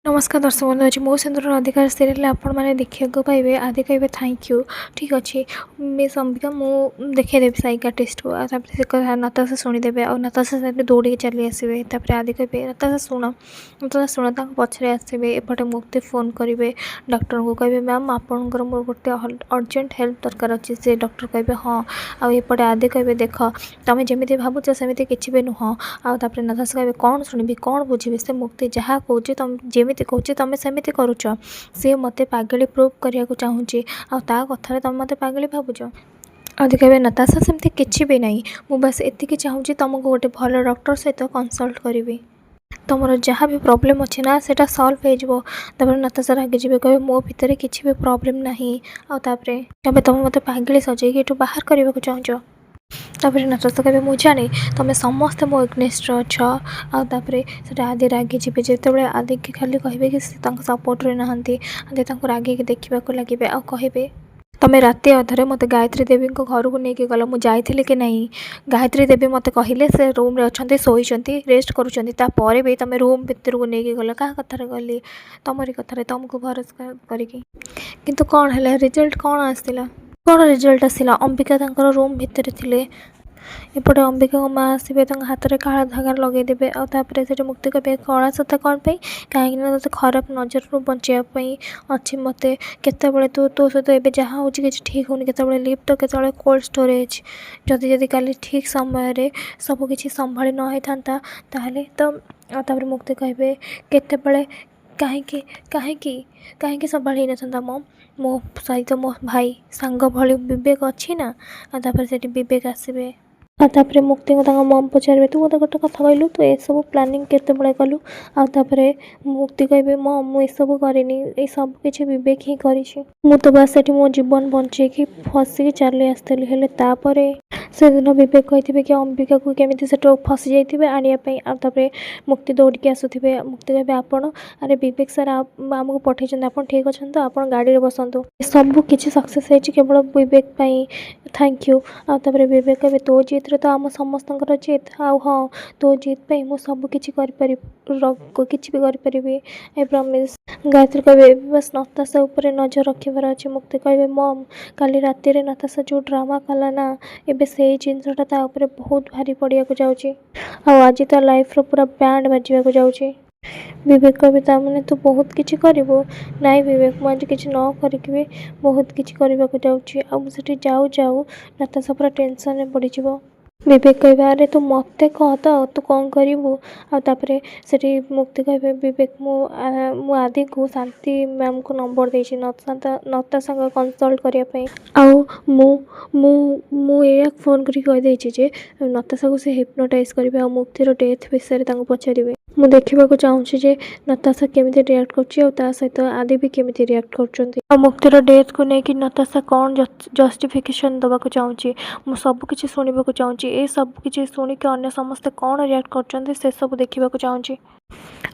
नमस्कार दर्शक बंधु आज मो सिंधुर अधिकार सीरियल आपण मैंने देखा पाइबे आदि कहे थैंक यू ठीक अच्छे मिस अंबिका मु देखेदेवी साइकाटिस्ट को से नताशा शुणीदे और नताशा से दौड़ी चली आसवे आदि कहे नताशा शुण पछरे आसवे एपटे मुक्ति फोन करेंगे डॉक्टर को कहे मैम आपंकर मोर गोटे अर्जेंट हेल्प दरकार अच्छे से डॉक्टर कहे हाँ आउपटे आदि कहे देख तुम जमी भावुच सेमती किसी भी नुह आउे नताशा कहे कौन शुणी कौन बुझी से मुक्ति जहाँ कहे तुम जमी कहूँ तुम सेमती करुच सी मत पागली प्रूव करने को चाहूँगी आ कथार तुम मत पागली भावुच आदि कहे नताशा सेमती किसी भी ना मुझे बस एति चाहूँगी तुमको गोटे भल डॉक्टर सहित कंसल्ट करी तुम जहाँ भी प्रोब्लेम अच्छे ना सेटा सल्व हो नताशा रागिजे कहे मो भितर किसी भी प्रोब्लेम ना आउे तुम मत पागली सजेक ये बाहर करने को चाहूँ तापर नताशा कहे मुझे जाने तुम समस्ते मो एग्नेस्ट अच्छ आउे से आदि रागी जी जो आदि की खाली कहे कि सपोर्ट रे नहांती आदि रागी देखा लगे आ कहे तुम राति अधरे मत गायत्री देवी घर को लेकिन गल मुझे कि नहीं गायत्री देवी मत कहले से रूम रे अच्छा शोती रेस्ट करुँच भी तुम रूम भितर को लेकिन गल क्या कथार गली तुमरी कथार तुमको भरोसा करके कौन है रिजल्ट कौन आसला कौन रिजल्ट आसला अंबिका रूम भितर थिले एपटे अंबिका माँ आसवे हाथ में काला धागा लगेदेवे आउे से मुक्ति कहे कला सता कौन पे कहीं खराब नजर रू बचाई अच्छी मत केतबले तो सहित एवं जहाँ हो ठीक होनी केतबले लिफ्ट केतबले कोल्ड स्टोरेज जदि जदि काली ठीक समय सबकि संभाली नई था ताहले तो मुक्ति कहे केतबले कहीं कहीं संभाली न मो सहित मो भाई सांग भली विवेक अच्छी ना से विवेक आसवे तापर मुक्ति को मम पचारे तू मत गोटे कथा कहलु तू ये सब प्लानिंग केतबले कलु आउे मुक्ति कहे मम मु सब करनी ये सब किसी विवेक ही कर बस से मो जीवन बंचेकी फसिकी चली आसती हेपर से दिन विवेक कही कि अंबिका को केमी से फसी जाइए आने आउे मुक्ति दौड़ी आसुवे मुक्ति कहे आपण अरे विवेक सर आमको पठे आप ठीक अच्छा तो आप गाड़ी में बसतु सब किसी सक्सेस केवल विवेक थैंक यू आउे विवेक कहे तो जीत तो आम समस्त जीत हाँ तो जीत पे मुझे सब किसी किसी भी करी आई प्रॉमिस गायत्री कहे बस नताशा उपर नजर रखार अच्छे मुक्ति कहे मम काली राति रे नताशा जो ड्रामा कला ना एबे से जिनसटा बहुत भारी पड़िया जाऊँगी आज तो लाइफ रो पूरा बैंड बाजा जाऊँगी विवेक कहे ताने तू बहुत किसी करू नाई विवेक मुझे किसी न करी भी बहुत किसी करने को जाऊँगी जाऊ जाऊ नताशा पूरा टेंशन पड़ जाव विवेक कहे अरे तू मत कह तो तू कौन करू आउे से मुक्ति कहे विवेक मु आदि को शांति मैम को नंबर देती नताशा कंसल्ट करने या फोन कर कहीदे नताशा को से हिप्नोटाइज करेंगे और मुक्तिर डेथ विषय पचारे मु देखा चाहूँगी जे नताशा केमी रिएक्ट कर सहित आदि भी केमी रिएक्ट कर मुक्तिर डेथ को लेकिन नताशा कौन जस्टिफिकेशन दवा चाहूँगी मु सब किसी शुणा चाहूँगी ये सब किसी शुणिक अन्य समस्ते कौन रिएक्ट कर सब देखा चाहूँगी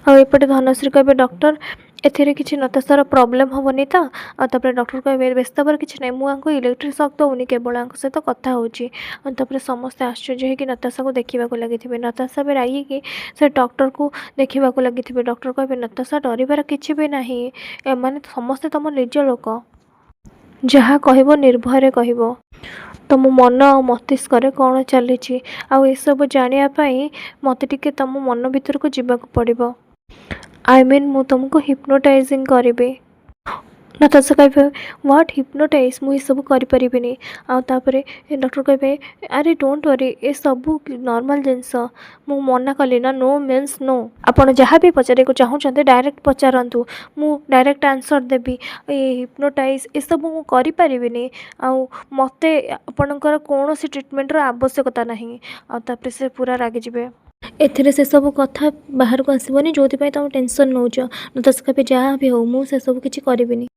आउे धनश्री कहे डॉक्टर एथिरे किसी नताशार प्रॉब्लम हेनी तो आउे डॉक्टर कहे व्यस्त पर किसी ना मुझे इलेक्ट्रिक शॉक दौनी केवल सहित कथा होपर समस्ते आश्चर्य है कि नताशा को देखा लगी नताशा भी रागिकी से डॉक्टर को देखा लगी डॉक्टर कहे नताशा डरबार किसी भी ना एम समस्ते तुम निज लोक जहाँ कह निर्भय कह तुम मन आ मस्तिष्क कौन चली सब जानापी मत टे तुम मन भर को जीवाक पड़ो आई मीन मु तुमको हिप्नोटाइजिंग करी नताशा कहे व्हाट हिप्नोटाइज मुझे सब करें आउे डॉक्टर कहे अरे डोंट वरी ये सब नॉर्मल जिनस मु मना कली ना नो मीन्स नो आपड़ जहाँ भी पचारे को चाहते डायरेक्ट पचारतु मु डायरेक्ट आंसर देवी ये हिप्नोटाइज ये सब मु करें मत आपणकर कौन ट्रिटमेंटर आवश्यकता ना आउे से पूरा रागिजे एथिरे से सब कथा बाहर को आसबनी जो तुम टेंशन नौ नताशा कहे जहाँ भी हो मुझे सब किसी करी